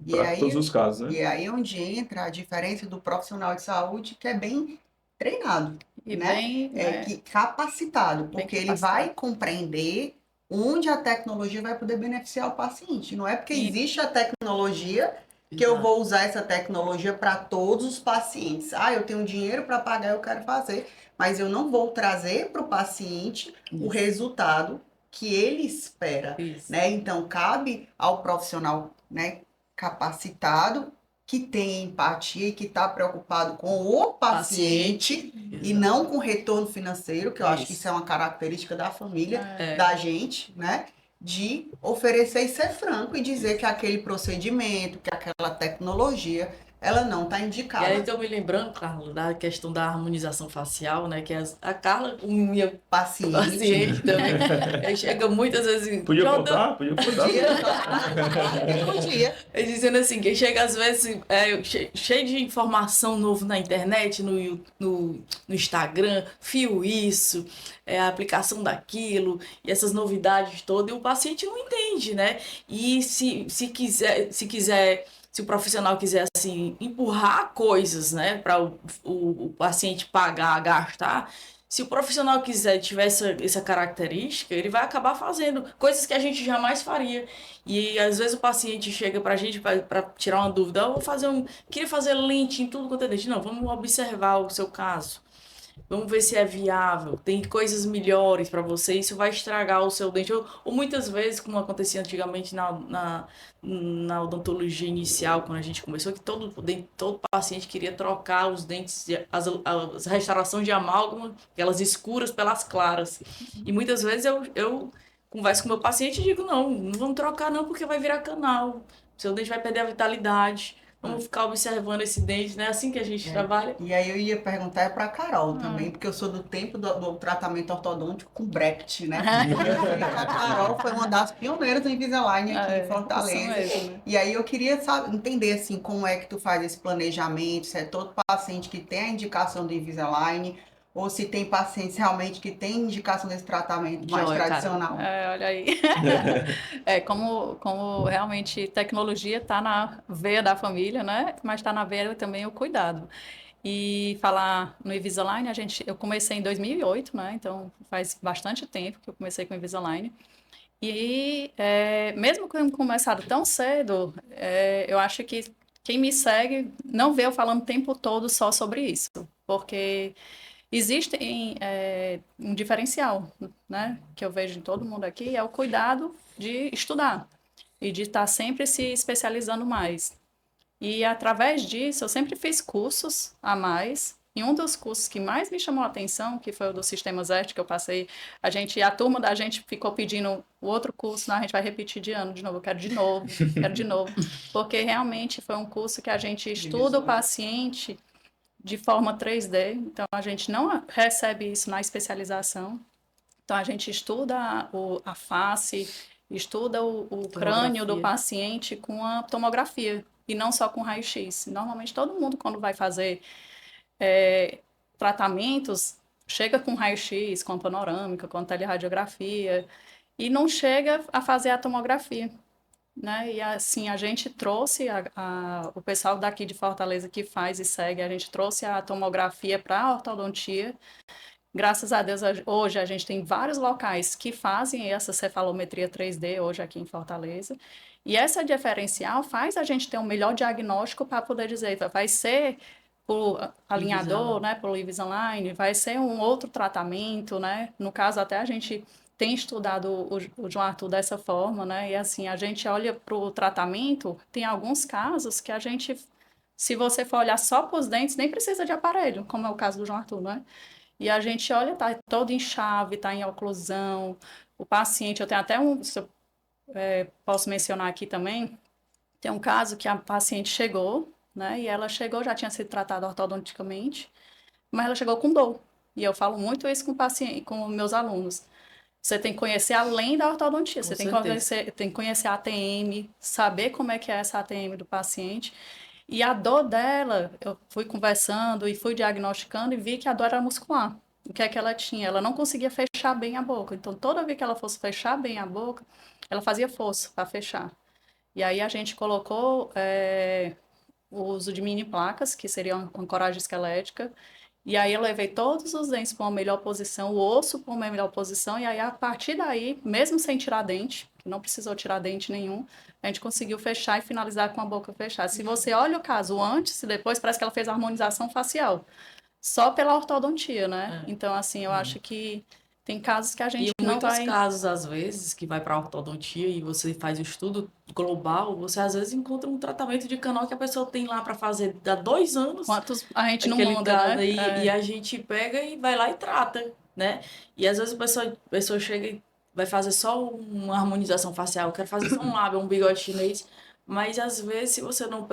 E para todos aí, os casos, né? e aí onde entra a diferença do profissional de saúde que é bem treinado, E né? bem, né, Que capacitado, bem porque ele vai capacitado. compreender onde a tecnologia vai poder beneficiar o paciente. Não é porque E- existe a tecnologia que eu vou usar essa tecnologia para todos os pacientes. Ah, eu tenho dinheiro para pagar, eu quero fazer, mas eu não vou trazer para o paciente o Isso. resultado que ele espera, Isso. né? Então, cabe ao profissional, né, capacitado, que tem empatia e que está preocupado com o paciente e Exato. não com o retorno financeiro, que eu acho que Isso. isso é uma característica da família, É. da gente, né? De oferecer e ser franco e dizer que aquele procedimento, que aquela tecnologia, ela não está E aí, indicada. estou me lembrando, Carla, da questão da harmonização facial, né? Que a Carla, minha Paciente, paciente também, chega muitas vezes. Podia Jordana, contar? Podia contar. podia. dizendo assim, que chega às vezes cheio de informação novo na internet, no Instagram, fio isso, a aplicação daquilo, e essas novidades todas, e o paciente não entende, né? E se o profissional quiser assim empurrar coisas, né, para o paciente pagar, gastar, se o profissional quiser tiver essa característica, ele vai acabar fazendo coisas que a gente jamais faria. E às vezes o paciente chega pra gente para tirar uma dúvida, eu vou fazer queria fazer lente em tudo quanto é dente. Não, vamos observar o seu caso. Vamos ver se é viável. Tem coisas melhores para você. Isso vai estragar o seu dente. Ou muitas vezes, como acontecia antigamente na odontologia inicial, quando a gente começou, que todo paciente queria trocar os dentes, as restaurações de amálgama, aquelas escuras pelas claras. E muitas vezes eu converso com o meu paciente e digo, não vamos trocar não, porque vai virar canal. Seu dente vai perder a vitalidade. Vamos ficar observando esse dente, né? É assim que a gente trabalha. E aí eu ia perguntar para Carol Ah. também, porque eu sou do tempo do tratamento ortodôntico com Bracket, né? E eu sei que a Carol foi uma das pioneiras do Invisalign aqui em Isso Fortaleza. mesmo, né? E aí eu queria entender assim como é que tu faz esse planejamento, se é todo paciente que tem a indicação do Invisalign ou se tem pacientes realmente que tem indicação desse tratamento mais Joia, cara. tradicional. Olha aí. Como realmente tecnologia está na veia da família, né? Mas está na veia também o cuidado. E falar no Invisalign, eu comecei em 2008, né? Então faz bastante tempo que eu comecei com o Invisalign. E mesmo que eu tenha começado tão cedo, eu acho que quem me segue não vê eu falando o tempo todo só sobre isso, porque existe um diferencial, né, que eu vejo em todo mundo aqui, é o cuidado de estudar e de estar sempre se especializando mais. E através disso, eu sempre fiz cursos a mais. E um dos cursos que mais me chamou a atenção, que foi o do Sistemas ERT, que eu passei, a turma da gente ficou pedindo o outro curso, não, a gente vai repetir de ano de novo, eu quero de novo, porque realmente foi um curso que a gente estuda o paciente de forma 3D, então a gente não recebe isso na especialização, então a gente estuda a face, estuda o crânio do Tomografia. paciente com a tomografia, e não só com raio-x. Normalmente todo mundo quando vai fazer tratamentos, chega com raio-x, com panorâmica, com teleradiografia, e não chega a fazer a tomografia. Né? E assim, a gente trouxe o pessoal daqui de Fortaleza que faz e segue, a gente trouxe a tomografia para a ortodontia. Graças a Deus, hoje a gente tem vários locais que fazem essa cefalometria 3D hoje aqui em Fortaleza. E essa diferencial faz a gente ter um melhor diagnóstico para poder dizer, vai ser por alinhador, né, por Invisalign, vai ser um outro tratamento, né? No caso, até a gente tem estudado o João Arthur dessa forma, né? E assim, a gente olha para o tratamento, tem alguns casos que a gente, se você for olhar só para os dentes, nem precisa de aparelho, como é o caso do João Arthur, né? E a gente olha, tá todo em chave, tá em oclusão. O paciente, eu tenho até se eu, posso mencionar aqui também, tem um caso que a paciente chegou, né? E ela chegou, já tinha sido tratada ortodonticamente, mas ela chegou com dor. E eu falo muito isso com paciente, com meus alunos. Você tem que conhecer além da ortodontia, Com você certeza. tem que conhecer a ATM, saber como é que é essa ATM do paciente. E a dor dela, eu fui conversando e fui diagnosticando e vi que a dor era muscular. O que é que ela tinha? Ela não conseguia fechar bem a boca. Então, toda vez que ela fosse fechar bem a boca, ela fazia força para fechar. E aí a gente colocou o uso de mini placas, que seria uma ancoragem esquelética, E aí eu levei todos os dentes para uma melhor posição, o osso para uma melhor posição, e aí a partir daí, mesmo sem tirar dente, que não precisou tirar dente nenhum, a gente conseguiu fechar e finalizar com a boca fechada. Se você olha o caso antes e depois, parece que ela fez a harmonização facial, só pela ortodontia, né? É. Então, assim, eu acho que tem casos que a E gente em não muitos vai... casos, às vezes, que vai para ortodontia e você faz o estudo global, você às vezes encontra um tratamento de canal que a pessoa tem lá para fazer há 2 anos, Quantos a gente não aquele manda, caso né? aí, e a gente pega e vai lá e trata, né? E às vezes a pessoa chega e vai fazer só uma harmonização facial, quer fazer só um lábio, um bigode chinês, mas às vezes, se você não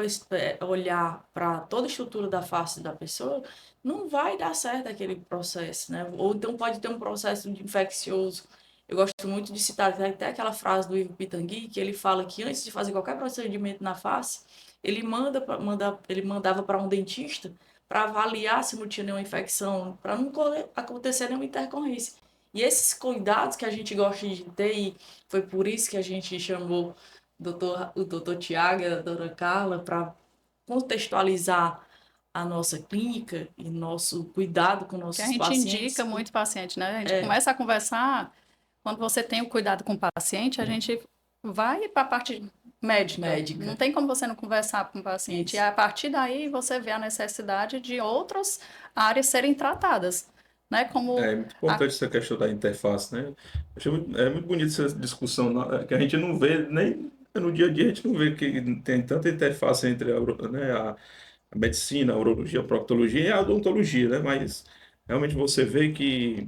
olhar para toda a estrutura da face da pessoa, não vai dar certo aquele processo, né? Ou então pode ter um processo de infeccioso. Eu gosto muito de citar até aquela frase do Ivo Pitangui, que ele fala que antes de fazer qualquer procedimento na face, ele mandava para um dentista para avaliar se não tinha nenhuma infecção, para não acontecer nenhuma intercorrência. E esses cuidados que a gente gosta de ter, e foi por isso que a gente chamou o doutor Tiago e a doutora Carla para contextualizar a nossa clínica e nosso cuidado com Que a nossos gente pacientes. indica muito paciente, né? A gente começa a conversar, quando você tem o cuidado com o paciente, a gente vai para a parte médica. Não Médica. tem como você não conversar com o paciente. E Isso. a partir daí você vê a necessidade de outras áreas serem tratadas, né? Como É muito a... importante essa questão da interface, né? É muito bonito essa discussão que a gente não vê, nem no dia a dia a gente não vê que tem tanta interface entre né, a medicina, a urologia, a proctologia e a odontologia, né? Mas realmente você vê que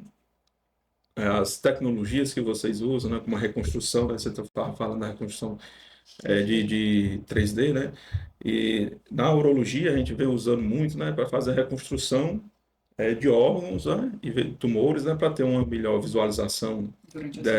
as tecnologias que vocês usam, né, como a reconstrução, né, você estava falando da reconstrução de 3D, né? E na urologia a gente vê usando muito, né, para fazer a reconstrução de órgãos, né, e tumores, né, para ter uma melhor visualização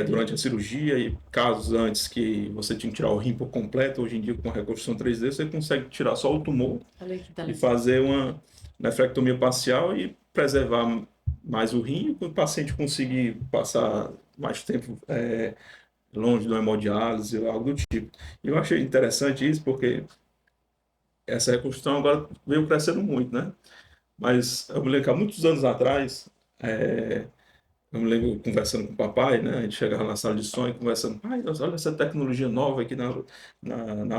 durante a cirurgia e casos antes que você tinha que tirar o rim por completo, hoje em dia com a reconstrução 3D você consegue tirar só o tumor Olha que e talento. fazer uma nefrectomia parcial e preservar mais o rim para o paciente conseguir passar mais tempo longe do hemodiálise ou algo do tipo. E eu achei interessante isso porque essa reconstrução agora veio crescendo muito, né? Mas eu me lembro que há muitos anos atrás, é, eu me lembro conversando com o papai, né? A gente chegava na sala de som e conversando, pai, olha essa tecnologia nova aqui na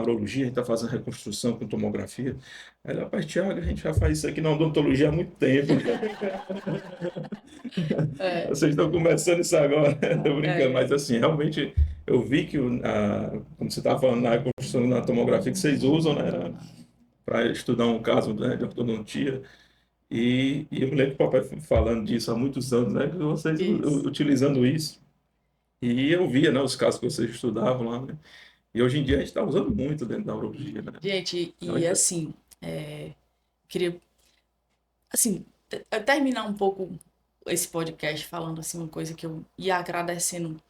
urologia, a gente está fazendo reconstrução com tomografia. Aí ele, rapaz, Thiago, a gente já faz isso aqui na odontologia há muito tempo. é, Vocês estão começando isso agora, estou brincando, É, mas assim, realmente eu vi que, como você estava falando, na reconstrução na tomografia que vocês usam, né, para estudar um caso, né, de ortodontia, e eu me lembro do papai falando disso há muitos anos, né, que vocês isso. utilizando isso, e eu via, né, os casos que vocês estudavam lá, né, e hoje em dia a gente está usando muito dentro da urologia, né. Gente, Então, e assim, queria assim, terminar um pouco esse podcast falando assim uma coisa que eu ia agradecendo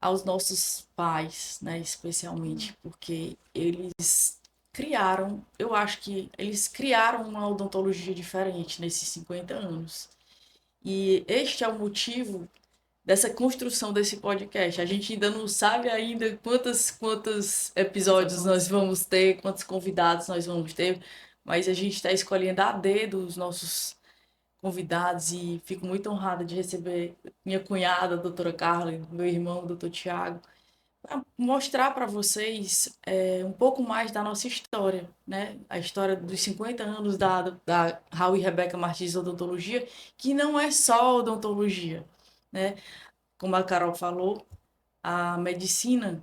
aos nossos pais, né, especialmente, porque eles criaram, eu acho que eles criaram uma odontologia diferente nesses 50 anos. E este é o motivo dessa construção desse podcast. A gente ainda não sabe ainda quantos episódios nós vamos ter, quantos convidados nós vamos ter, mas a gente está escolhendo a dedo os nossos convidados e fico muito honrada de receber minha cunhada, a doutora Carla, e meu irmão, o doutor Tiago, para mostrar para vocês um pouco mais da nossa história, né? A história dos 50 anos da Raul e Rebeca Martins Odontologia, que não é só odontologia, né? Como a Carol falou, a medicina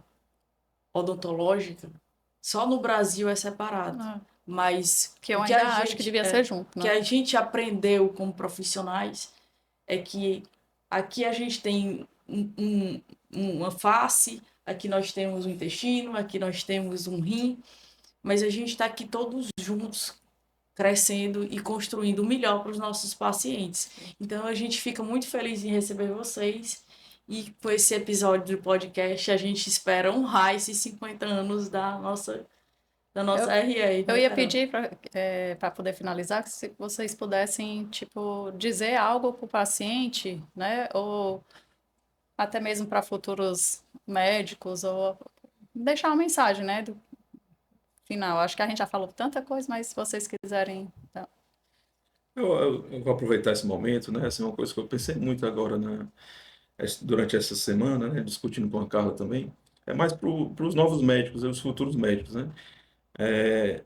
odontológica só no Brasil é separado, mas que eu o que ainda a acho que gente devia ser junto, que né? a gente aprendeu como profissionais é que aqui a gente tem uma face, aqui nós temos um intestino, aqui nós temos um rim, mas a gente está aqui todos juntos, crescendo e construindo o melhor para os nossos pacientes. Então a gente fica muito feliz em receber vocês e com esse episódio do podcast a gente espera honrar esses 50 anos da nossa RR, Eu né, ia Carol? pedir para poder finalizar, que se vocês pudessem, tipo, dizer algo para o paciente, né? Ou até mesmo para futuros médicos, ou deixar uma mensagem, né? Do final. Acho que a gente já falou tanta coisa, mas se vocês quiserem. Tá. Eu vou aproveitar esse momento, né? Assim, uma coisa que eu pensei muito agora durante essa semana, né? Discutindo com a Carla também, é mais para os novos médicos, os futuros médicos, né?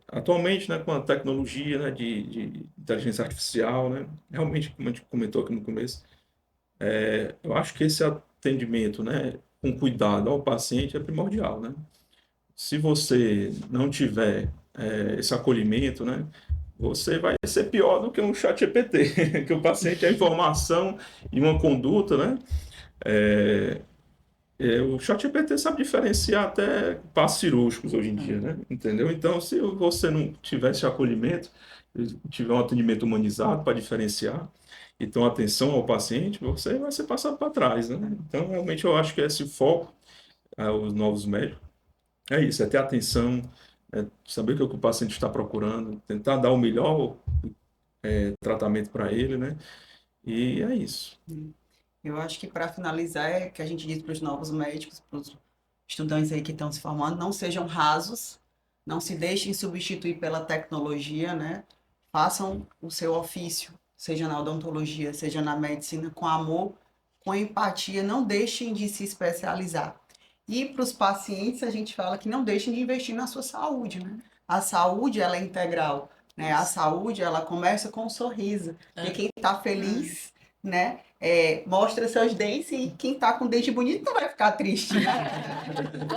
Atualmente, né, com a tecnologia, né, de inteligência artificial, né? Realmente, como a gente comentou aqui no começo, eu acho que esse atendimento, né, com cuidado ao paciente é primordial, né? Se você não tiver esse acolhimento, né, você vai ser pior do que um chat GPT, que o paciente é informação e uma conduta, né? É, o chat GPT sabe diferenciar até passos cirúrgicos hoje em dia, né? Entendeu? Então, se você não tiver esse acolhimento, tiver um atendimento humanizado para diferenciar e ter uma atenção ao paciente, você vai ser passado para trás, né? Então, realmente, eu acho que esse foco aos novos médicos é isso, é ter atenção, saber o que o paciente está procurando, tentar dar o melhor tratamento para ele, né? E é isso. Eu acho que para finalizar é que a gente diz para os novos médicos, para os estudantes aí que estão se formando, não sejam rasos, não se deixem substituir pela tecnologia, né? Façam o seu ofício, seja na odontologia, seja na medicina, com amor, com empatia, não deixem de se especializar. E para os pacientes, a gente fala que não deixem de investir na sua saúde, né? A saúde, ela é integral, né? A saúde, ela começa com um sorriso. E quem está feliz, né? Mostra seus dentes e quem está com dente bonito não vai ficar triste, né?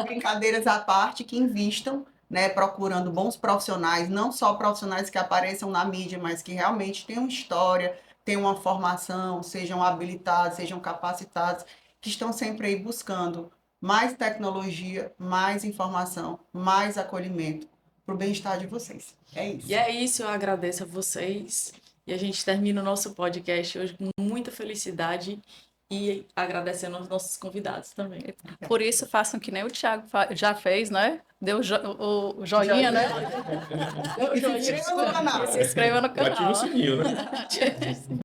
Brincadeiras à parte, que invistam, né? Procurando bons profissionais, não só profissionais que apareçam na mídia, mas que realmente tenham história, tenham uma formação, sejam habilitados, sejam capacitados, que estão sempre aí buscando mais tecnologia, mais informação, mais acolhimento para o bem-estar de vocês. É isso. E é isso, eu agradeço a vocês. E a gente termina o nosso podcast hoje com muita felicidade e agradecendo aos nossos convidados também. Por isso, façam que nem o Thiago já fez, né? Deu o joinha, né? E se inscreva no canal. Se inscreva no Ativa o canal. sininho, né?